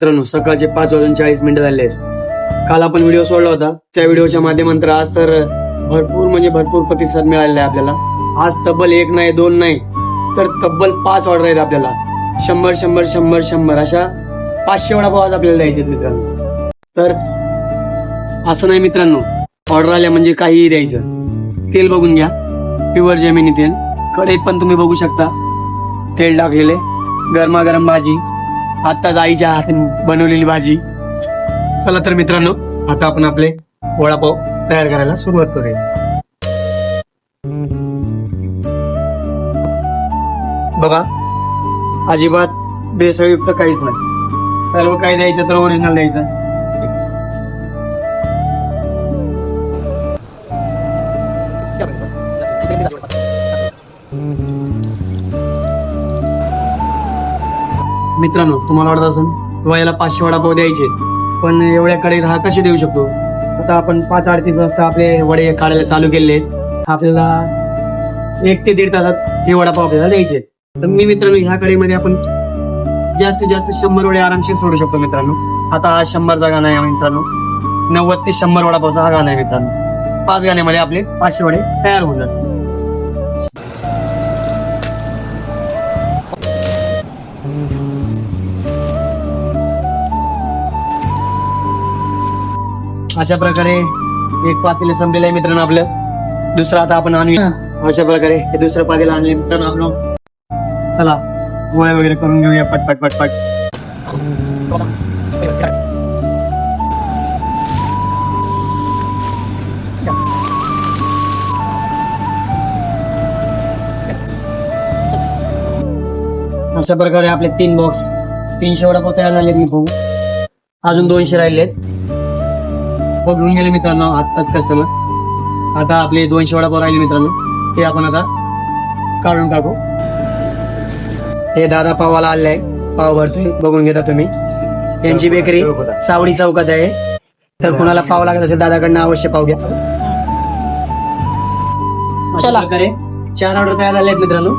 मित्रांनो, सकाळचे 5:40 झाले आहेत. काल आपण व्हिडिओ सोडला होता, त्या व्हिडिओच्या माध्यमातून आज तर भरपूर प्रतिसाद मिळालेला आहे आपल्याला. आज तब्बल 1 नाही 2 नाही तर तब्बल 5 ऑर्डर आहेत आपल्याला. 100 अशा 500 वडापाव आज आपल्याला द्यायचे मित्रांनो. तर असं नाही मित्रांनो, ऑर्डर आल्या म्हणजे काहीही द्यायचं. तेल बघून घ्या, प्युअर जेमिनी तेल. कढईत पण तुम्ही बघू शकता तेल टाकलेले. गरमागरम भाजी, आत्ताच आईच्या हाताने बनवलेली भाजी. चला तर मित्रांनो, आता आपण आपले वडापाव तयार करायला सुरुवात करूया. बघा, अजिबात भेसळयुक्त काहीच नाही. सर्व काही द्यायचं तर ओरिजिनल द्यायचं. मित्रांनो, तुम्हाला वाटत असेल वयाला 500 वडापाव द्यायचे, पण एवढ्या कढईत हा कसे देऊ शकतो? आता आपण 5:38 वाजता आपले वडे काढायला चालू केले. आपल्याला 1 ते 1.5 तासात हे वडापाव आपल्याला द्यायचे. तर मित्रांनो, ह्या कढईमध्ये आपण जास्तीत जास्त 100 वडे आरामशीर सोडू शकतो मित्रांनो. आता हा 100चा गाणा आहे मित्रांनो. 90 ते 100 वडापावचा हा गाणा आहे मित्रांनो. 5 गाण्यामध्ये आपले 500 वडे तयार होऊन जातात. अशा प्रकारे एक पातेलं संपलेलं आहे मित्रांनो आपलं. दुसरं आता आपण आणूया. अशा प्रकारे हे दुसरं पातेलं आणले मित्रांनो आपलं. चला, गोळ्या वगैरे करून घेऊया पटपट. अशा प्रकारे आपले 3 बॉक्स 300 वडापाव तयार झालेत. मी बघू अजून 200 राहिलेत. बघून गेले मित्रांनो आत्ताच कस्टमर. आता आपले 200 वडापाव राहिले मित्रांनो, ते आपण आता काढून टाकू. हे दादा पावाला आले, पाव भरतोय. बघून घेता तुम्ही. यांची बेकरी सावडी चौकात आहे. तर कुणाला पाव लागत असेल दादाकडनं अवश्य पाव घ्या. अशा प्रकारे 4 ऑर्डर तयार झाले आहेत मित्रांनो.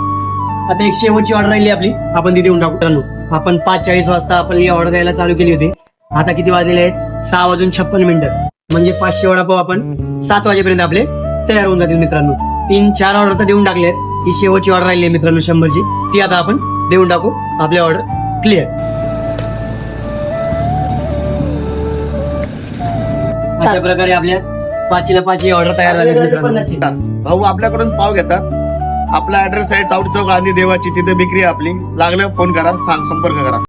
आता एक शेवटची ऑर्डर राहिली आपली, आपण ती देऊन टाकू मित्रांनो. आपण 5:40 वाजता आपण ही ऑर्डर द्यायला चालू केली होती. आता किती वाजलेले आहेत? 6:56. म्हणजे 500 वडापाव आपण 7 वाजेपर्यंत आपले तयार होऊन जातील मित्रांनो. 3-4 ऑर्डर तर देऊन टाकले आहेत. ही शेवटची ऑर्डर राहिली आहे मित्रांनो 100ची. ती आता आपण देऊन टाकू. आपली ऑर्डर क्लिअर. अशा प्रकारे आपल्या 5ला 5 ऑर्डर तयार झाली मित्रांनो. भाऊ आपल्याकडून पाव घेतात. आपला ऍड्रेस आहे चावडी चौक, गांधी देवाची. तिथे विक्री आहे आपली. लागलं फोन करा, संपर्क करा.